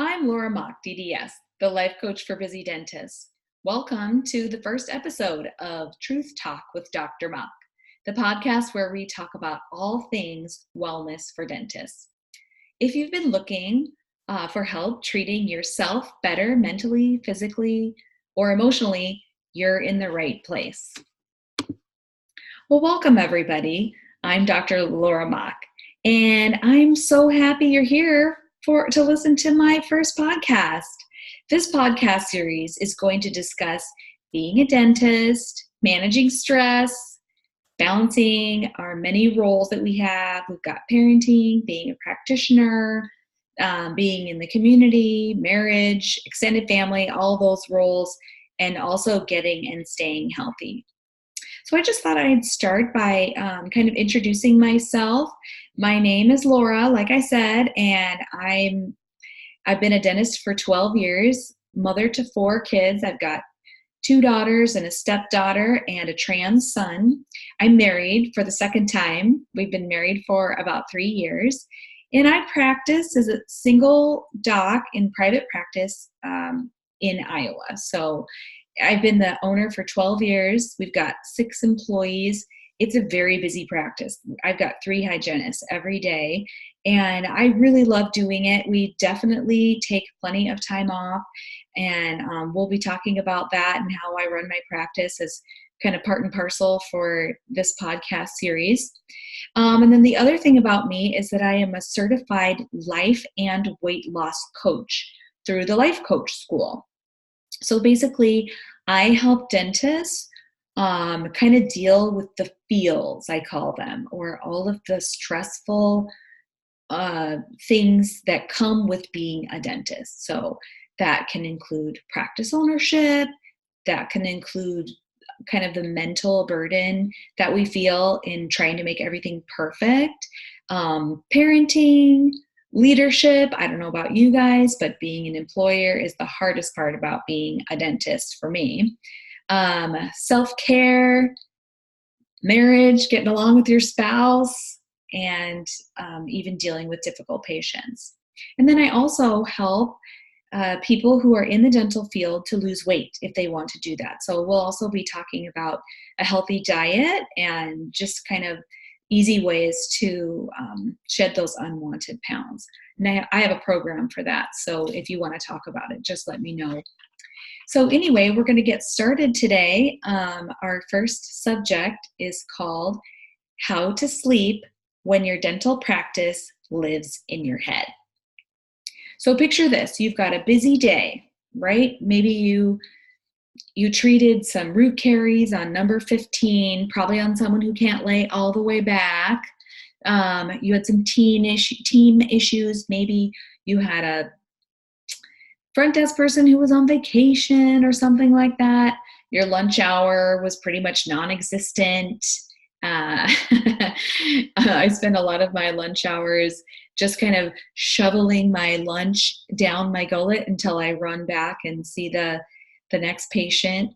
I'm Laura Mock, DDS, the life coach for busy dentists. Welcome to the first episode of Truth Talk with Dr. Mock, the podcast where we talk about all things wellness for dentists. If you've been looking for help treating yourself better mentally, physically, or emotionally, you're in the right place. Well, welcome everybody. I'm Dr. Laura Mock, and I'm so happy you're here to listen to my first podcast. This podcast series is going to discuss being a dentist, managing stress, balancing our many roles that we have. We've got parenting, being a practitioner, being in the community, marriage, extended family, all those roles, and also getting and staying healthy. So I just thought I'd start by kind of introducing myself. My name is Laura, like I said, and I've been a dentist for 12 years, mother to 4 kids. I've got 2 daughters and a stepdaughter and a trans son. I'm married for the second time. We've been married for about 3 years. And I practice as a single doc in private practice in Iowa. So I've been the owner for 12 years. We've got 6 employees. It's a very busy practice. I've got 3 hygienists every day, and I really love doing it. We definitely take plenty of time off, and we'll be talking about that and how I run my practice as kind of part and parcel for this podcast series. And then the other thing about me is that I am a certified life and weight loss coach through the Life Coach School. So basically, I help dentists kind of deal with the feels, I call them, or all of the stressful things that come with being a dentist. So that can include practice ownership, that can include kind of the mental burden that we feel in trying to make everything perfect, parenting, leadership. I don't know about you guys, but being an employer is the hardest part about being a dentist for me. Self-care, marriage, getting along with your spouse, and even dealing with difficult patients. And then I also help people who are in the dental field to lose weight if they want to do that. So we'll also be talking about a healthy diet and just kind of easy ways to shed those unwanted pounds. And I have a program for that. So if you want to talk about it, just let me know. So anyway, we're going to get started today. Our first subject is called How to Sleep When Your Dental Practice Lives in Your Head. So picture this, you've got a busy day, right? Maybe you treated some root caries on number 15, probably on someone who can't lay all the way back. You had some team issues. Maybe you had a front desk person who was on vacation or something like that. Your lunch hour was pretty much non-existent. I spend a lot of my lunch hours just kind of shoveling my lunch down my gullet until I run back and see the next patient.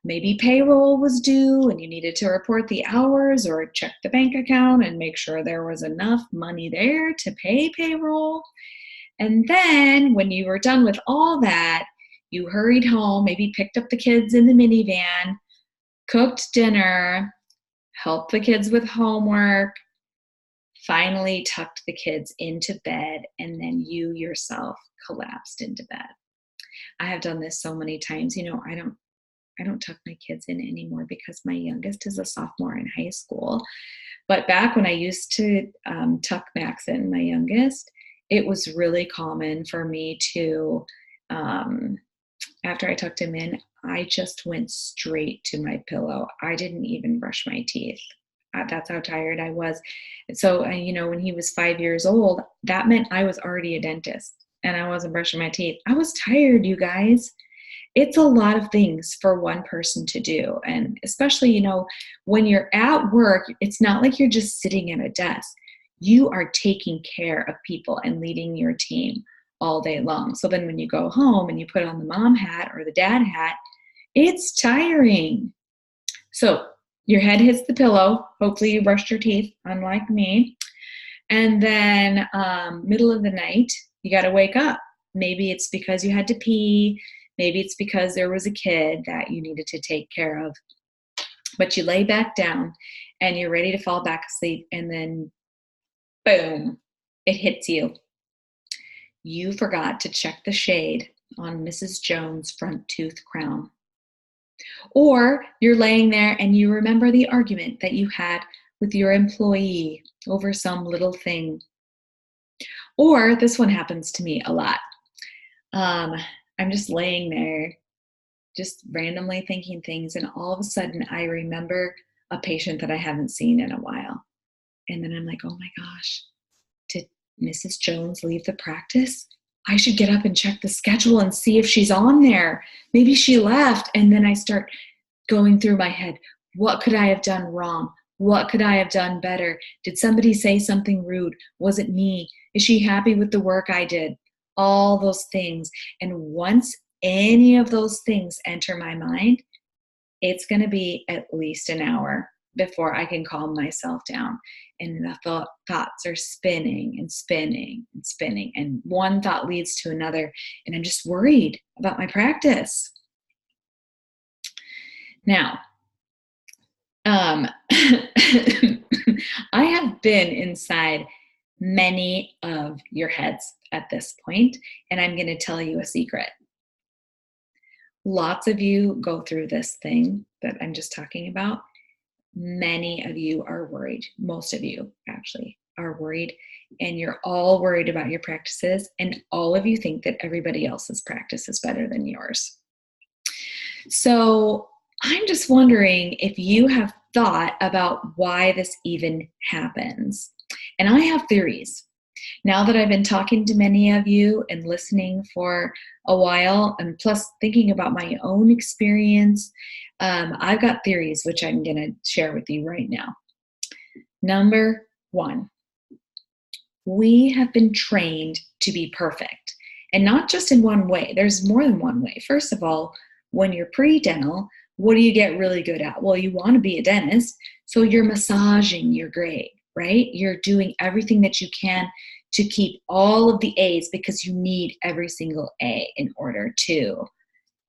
Maybe payroll was due and you needed to report the hours or check the bank account and make sure there was enough money there to pay payroll. And then when you were done with all that, you hurried home, maybe picked up the kids in the minivan, cooked dinner, helped the kids with homework, finally tucked the kids into bed, and then you yourself collapsed into bed. I have done this so many times. You know, I don't tuck my kids in anymore because my youngest is a sophomore in high school. But back when I used to tuck Max in, my youngest, it was really common for me to, after I tucked him in, I just went straight to my pillow. I didn't even brush my teeth. That's how tired I was. So, when he was 5 years old, that meant I was already a dentist and I wasn't brushing my teeth. I was tired, you guys. It's a lot of things for one person to do. And especially, when you're at work, it's not like you're just sitting at a desk. You are taking care of people and leading your team all day long. So then when you go home and you put on the mom hat or the dad hat, it's tiring. So your head hits the pillow. Hopefully you brushed your teeth, unlike me. And then middle of the night, you got to wake up. Maybe it's because you had to pee. Maybe it's because there was a kid that you needed to take care of. But you lay back down and you're ready to fall back asleep, and then boom, it hits you. You forgot to check the shade on Mrs. Jones' front tooth crown. Or you're laying there and you remember the argument that you had with your employee over some little thing. Or this one happens to me a lot. I'm just laying there, just randomly thinking things, and all of a sudden I remember a patient that I haven't seen in a while. And then I'm like, oh my gosh, did Mrs. Jones leave the practice? I should get up and check the schedule and see if she's on there. Maybe she left. And then I start going through my head. What could I have done wrong? What could I have done better? Did somebody say something rude? Was it me? Is she happy with the work I did? All those things. And once any of those things enter my mind, it's going to be at least an hour before I can calm myself down. And the thoughts are spinning and spinning and spinning. And one thought leads to another. And I'm just worried about my practice. Now, I have been inside many of your heads at this point, and I'm going to tell you a secret. Lots of you go through this thing that I'm just talking about. Many of you are worried. Most of you actually are worried, and you're all worried about your practices, and all of you think that everybody else's practice is better than yours. So I'm just wondering if you have thought about why this even happens. And I have theories. Now that I've been talking to many of you and listening for a while, and plus thinking about my own experience, I've got theories which I'm going to share with you right now. Number one, we have been trained to be perfect, and not just in one way. There's more than one way. First of all, when you're pre-dental, what do you get really good at? Well, you want to be a dentist, so you're massaging your grade, right? You're doing everything that you can to keep all of the A's, because you need every single A in order to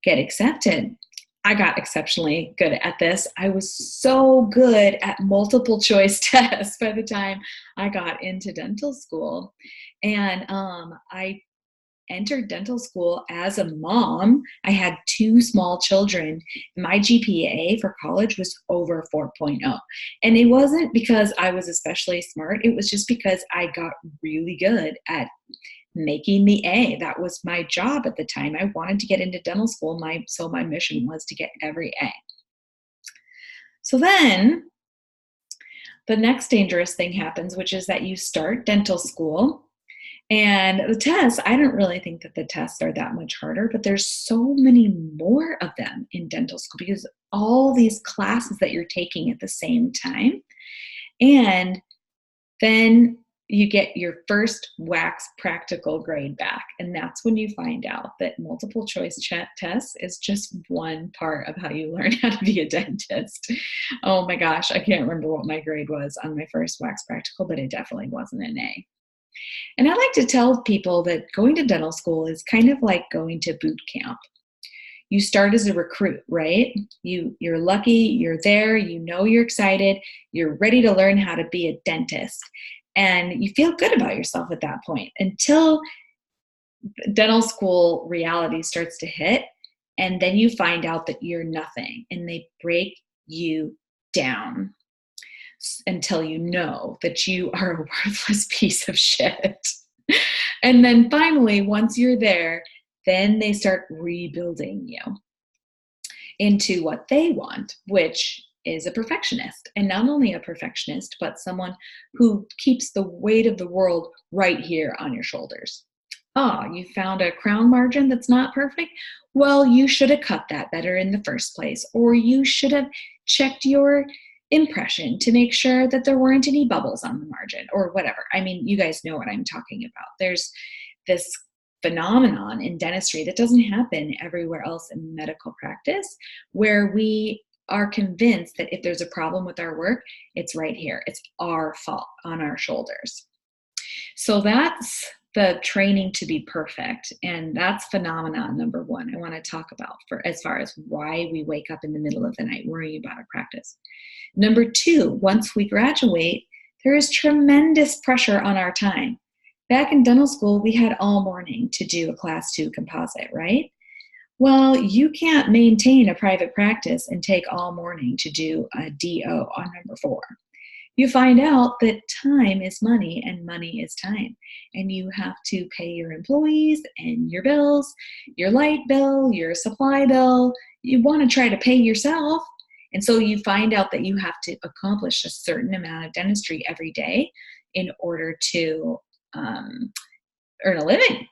get accepted. I got exceptionally good at this. I was so good at multiple choice tests by the time I got into dental school. And I entered dental school as a mom. I had 2 small children. My GPA for college was over 4.0. And it wasn't because I was especially smart. It was just because I got really good at making the A. That was my job at the time. I wanted to get into dental school. So my mission was to get every A. So then the next dangerous thing happens, which is that you start dental school. And the tests, I don't really think that the tests are that much harder, but there's so many more of them in dental school because all these classes that you're taking at the same time. And then you get your first wax practical grade back. And that's when you find out that multiple choice tests is just one part of how you learn how to be a dentist. Oh my gosh, I can't remember what my grade was on my first wax practical, but it definitely wasn't an A. And I like to tell people that going to dental school is kind of like going to boot camp. You start as a recruit, right? You're lucky, you're there, you know you're excited, you're ready to learn how to be a dentist. And you feel good about yourself at that point until dental school reality starts to hit. And then you find out that you're nothing, and they break you down until you know that you are a worthless piece of shit. And then finally, once you're there, then they start rebuilding you into what they want, which is a perfectionist. And not only a perfectionist, but someone who keeps the weight of the world right here on your shoulders. Oh, you found a crown margin that's not perfect? Well, you should have cut that better in the first place, or you should have checked your impression to make sure that there weren't any bubbles on the margin, or whatever. I mean, you guys know what I'm talking about. There's this phenomenon in dentistry that doesn't happen everywhere else in medical practice, where we are convinced that if there's a problem with our work, it's right here. It's our fault, on our shoulders. So that's the training to be perfect. And that's phenomenon number one I want to talk about for as far as why we wake up in the middle of the night worrying about a practice. Number two, once we graduate, there is tremendous pressure on our time. Back in dental school, we had all morning to do a class 2 composite, right? Well, you can't maintain a private practice and take all morning to do a DO on number 4. You find out that time is money and money is time. And you have to pay your employees and your bills, your light bill, your supply bill. You want to try to pay yourself. And so you find out that you have to accomplish a certain amount of dentistry every day in order to earn a living.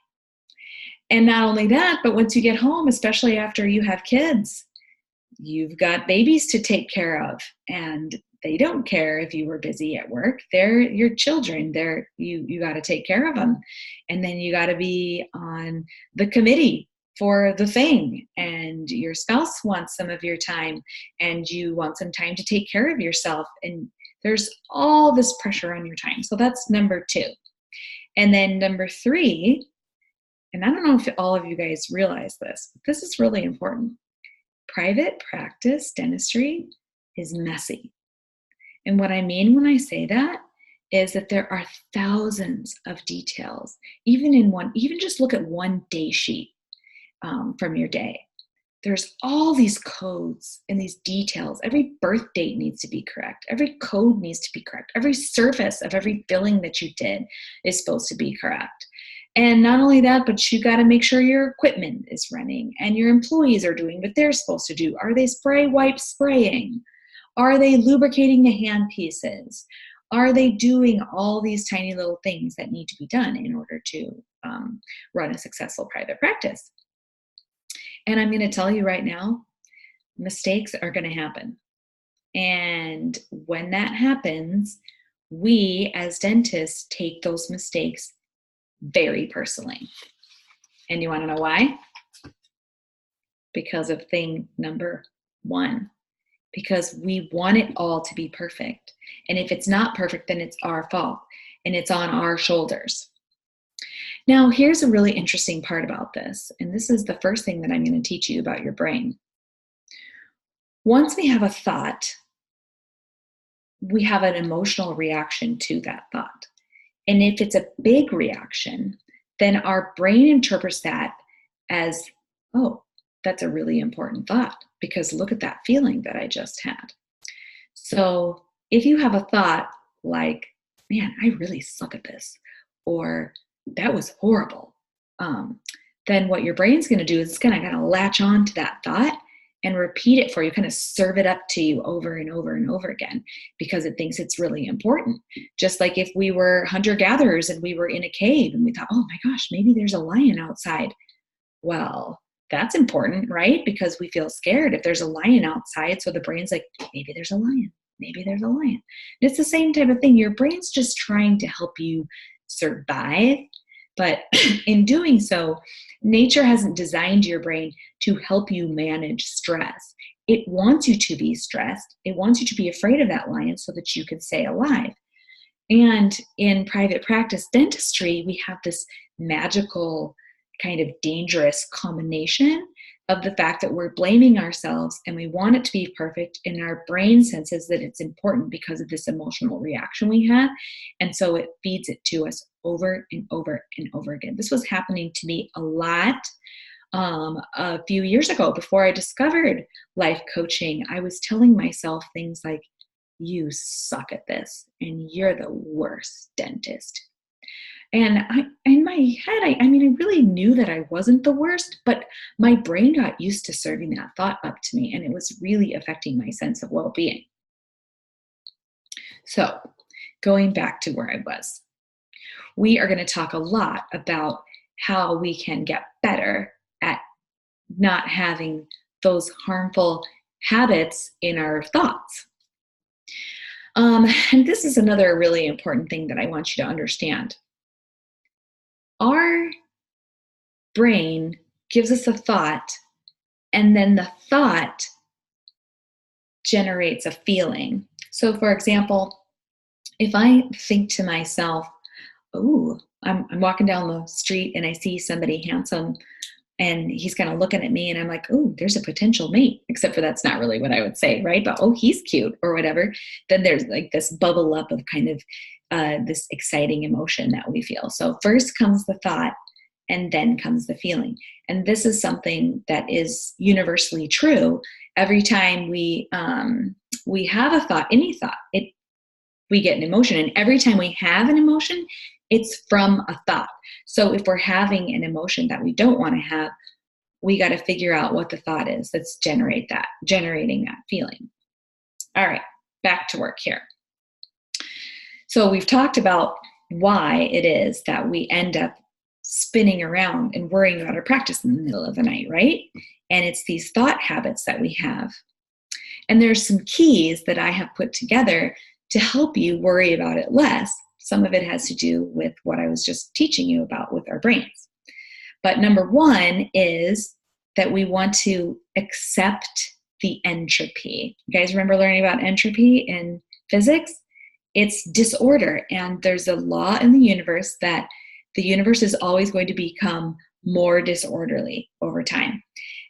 And not only that, but once you get home, especially after you have kids, you've got babies to take care of, and they don't care if you were busy at work. They're your children. You got to take care of them. And then you got to be on the committee for the thing, and your spouse wants some of your time, and you want some time to take care of yourself. And there's all this pressure on your time. So that's number 2. And then number 3, and I don't know if all of you guys realize this, but this is really important. Private practice dentistry is messy. And what I mean when I say that is that there are thousands of details, even just look at one day sheet from your day. There's all these codes and these details. Every birth date needs to be correct. Every code needs to be correct. Every surface of every filling that you did is supposed to be correct. And not only that, but you got to make sure your equipment is running and your employees are doing what they're supposed to do. Are they spray wipe spraying? Are they lubricating the hand pieces? Are they doing all these tiny little things that need to be done in order to run a successful private practice? And I'm going to tell you right now, mistakes are going to happen. And when that happens, we as dentists take those mistakes very personally. And you want to know why? Because of thing number 1. Because we want it all to be perfect. And if it's not perfect, then it's our fault. And it's on our shoulders. Now, here's a really interesting part about this. And this is the first thing that I'm going to teach you about your brain. Once we have a thought, we have an emotional reaction to that thought. And if it's a big reaction, then our brain interprets that as, oh, that's a really important thought because look at that feeling that I just had. So if you have a thought like, man, I really suck at this, or that was horrible, then what your brain's going to do is it's going to latch on to that thought and repeat it for you, kind of serve it up to you over and over and over again because it thinks it's really important. Just like if we were hunter-gatherers and we were in a cave and we thought, oh my gosh, maybe there's a lion outside. Well, that's important, right? Because we feel scared if there's a lion outside. So the brain's like, maybe there's a lion. Maybe there's a lion. And it's the same type of thing. Your brain's just trying to help you survive. But in doing so, nature hasn't designed your brain to help you manage stress. It wants you to be stressed. It wants you to be afraid of that lion so that you can stay alive. And in private practice dentistry, we have this magical kind of dangerous combination of the fact that we're blaming ourselves and we want it to be perfect, and our brain senses that it's important because of this emotional reaction we have, and so it feeds it to us over and over and over again. This was happening to me a lot a few years ago before I discovered life coaching. I was telling myself things like, you suck at this and you're the worst dentist. And in my head, I really knew that I wasn't the worst, but my brain got used to serving that thought up to me, and it was really affecting my sense of well-being. So going back to where I was, we are going to talk a lot about how we can get better at not having those harmful habits in our thoughts. And this is another really important thing that I want you to understand. Our brain gives us a thought, and then the thought generates a feeling. So for example, if I think to myself, oh, I'm walking down the street and I see somebody handsome and he's kind of looking at me and I'm like, oh, there's a potential mate, except for that's not really what I would say, right? But, oh, he's cute or whatever. Then there's like this bubble up of kind of this exciting emotion that we feel. So first comes the thought and then comes the feeling. And this is something that is universally true. Every time we have a thought, any thought, we get an emotion. And every time we have an emotion, it's from a thought. So if we're having an emotion that we don't want to have, we got to figure out what the thought is that's generating that feeling. All right, back to work here. So we've talked about why it is that we end up spinning around and worrying about our practice in the middle of the night, right? And it's these thought habits that we have. And there's some keys that I have put together to help you worry about it less. Some of it has to do with what I was just teaching you about with our brains. But number one is that we want to accept the entropy. You guys remember learning about entropy in physics? It's disorder. And there's a law in the universe that the universe is always going to become more disorderly over time.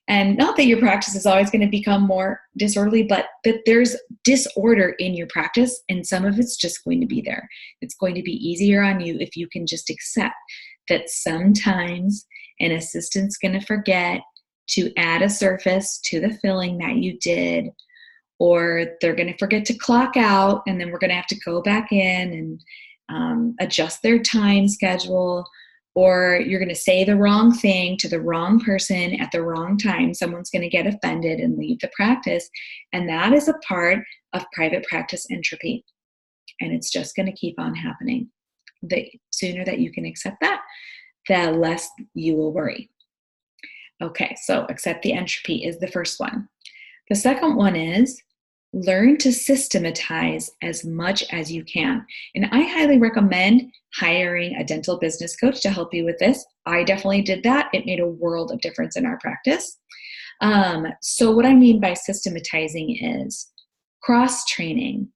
And not that your practice is always going to become more disorderly, but that there's disorder in your practice, and some of it's just going to be there. It's going to be easier on you if you can just accept that sometimes an assistant's going to forget to add a surface to the filling that you did, or they're going to forget to clock out, and then we're going to have to go back in and adjust their time schedule. Or you're going to say the wrong thing to the wrong person at the wrong time. Someone's going to get offended and leave the practice. And that is a part of private practice entropy. And it's just going to keep on happening. The sooner that you can accept that, the less you will worry. Okay, so accept the entropy is the first one. The second one is learn to systematize as much as you can. And I highly recommend hiring a dental business coach to help you with this. I definitely did that. It made a world of difference in our practice. So what I mean by systematizing is cross-training.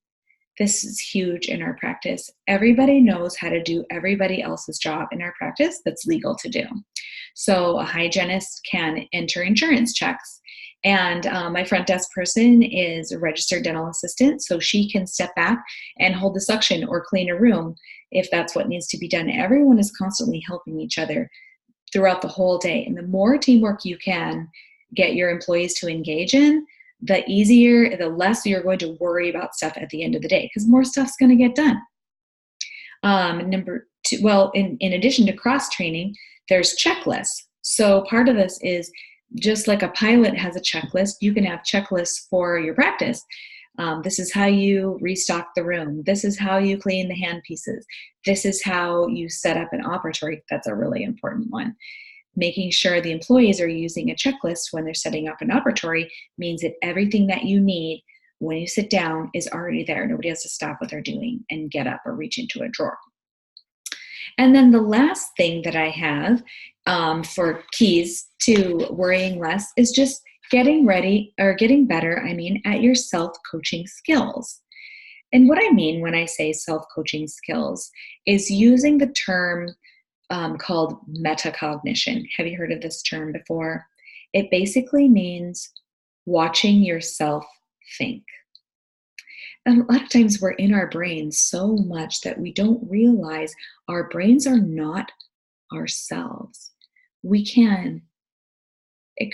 This is huge in our practice. Everybody knows how to do everybody else's job in our practice that's legal to do. So a hygienist can enter insurance checks. And my front desk person is a registered dental assistant, so she can step back and hold the suction or clean a room if that's what needs to be done. Everyone is constantly helping each other throughout the whole day. And the more teamwork you can get your employees to engage in, the easier, the less you're going to worry about stuff at the end of the day, because more stuff's going to get done. Number two, well, in addition to cross-training, there's checklists. So part of this is just like a pilot has a checklist, you can have checklists for your practice. This is how you restock the room. This is how you clean the hand pieces. This is how you set up an operatory. That's a really important one. Making sure the employees are using a checklist when they're setting up an operatory means that everything that you need when you sit down is already there. Nobody has to stop what they're doing and get up or reach into a drawer. And then the last thing that I have for keys to worrying less is just getting better at your self-coaching skills. And what I mean when I say self-coaching skills is using the term called metacognition. Have you heard of this term before? It basically means watching yourself think. And a lot of times we're in our brains so much that we don't realize our brains are not ourselves. We can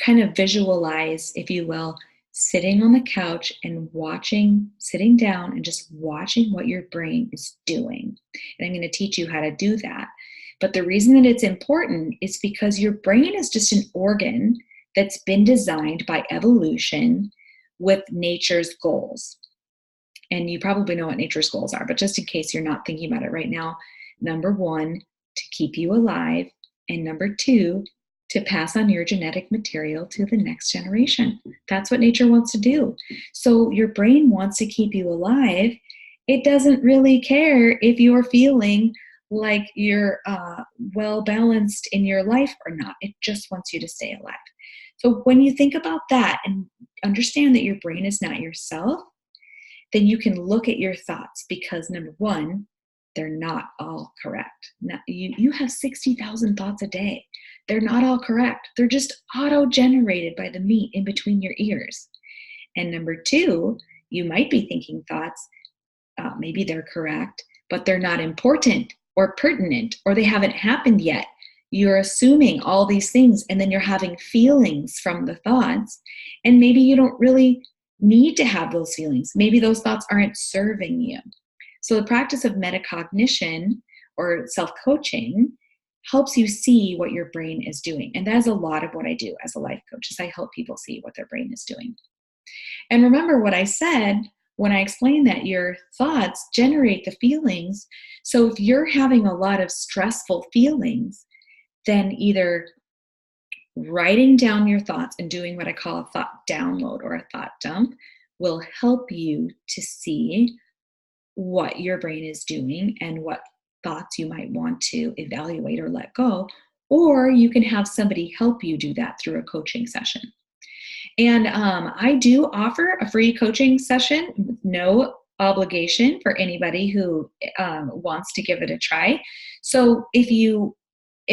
kind of visualize, if you will, sitting on the couch and sitting down and just watching what your brain is doing. And I'm going to teach you how to do that. But the reason that it's important is because your brain is just an organ that's been designed by evolution with nature's goals. And you probably know what nature's goals are, but just in case you're not thinking about it right now, number one, to keep you alive, and number two, to pass on your genetic material to the next generation. That's what nature wants to do. So your brain wants to keep you alive. It doesn't really care if you're feeling like you're well-balanced in your life or not. It just wants you to stay alive. So when you think about that and understand that your brain is not yourself, then you can look at your thoughts, because number one, they're not all correct. Now, you have 60,000 thoughts a day. They're not all correct. They're just auto-generated by the meat in between your ears. And number two, you might be thinking thoughts, maybe they're correct, but they're not important or pertinent, or they haven't happened yet. You're assuming all these things, and then you're having feelings from the thoughts, and maybe you don't really need to have those feelings. Maybe those thoughts aren't serving you. So the practice of metacognition or self-coaching helps you see what your brain is doing. And that is a lot of what I do as a life coach, is I help people see what their brain is doing. And remember what I said when I explained that your thoughts generate the feelings. So if you're having a lot of stressful feelings, then either writing down your thoughts and doing what I call a thought download or a thought dump will help you to see what your brain is doing and what thoughts you might want to evaluate or let go. Or you can have somebody help you do that through a coaching session. And I do offer a free coaching session with no obligation for anybody who wants to give it a try. So if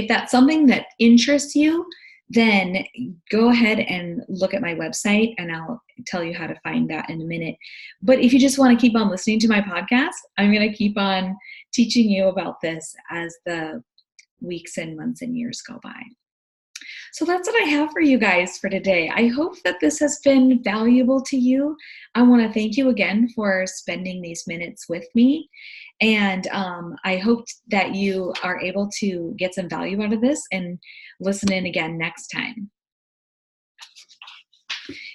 that's something that interests you, then go ahead and look at my website, and I'll tell you how to find that in a minute. But if you just want to keep on listening to my podcast, I'm going to keep on teaching you about this as the weeks and months and years go by. So that's what I have for you guys for today. I hope that this has been valuable to you. I want to thank you again for spending these minutes with me. And I hope that you are able to get some value out of this and listen in again next time.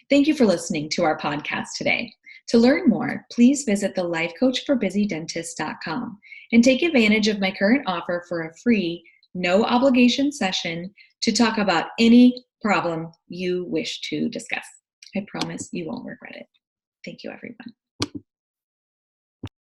Thank you for listening to our podcast today. To learn more, please visit thelifecoachforbusydentist.com and take advantage of my current offer for a free, no obligation session to talk about any problem you wish to discuss. I promise you won't regret it. Thank you, everyone.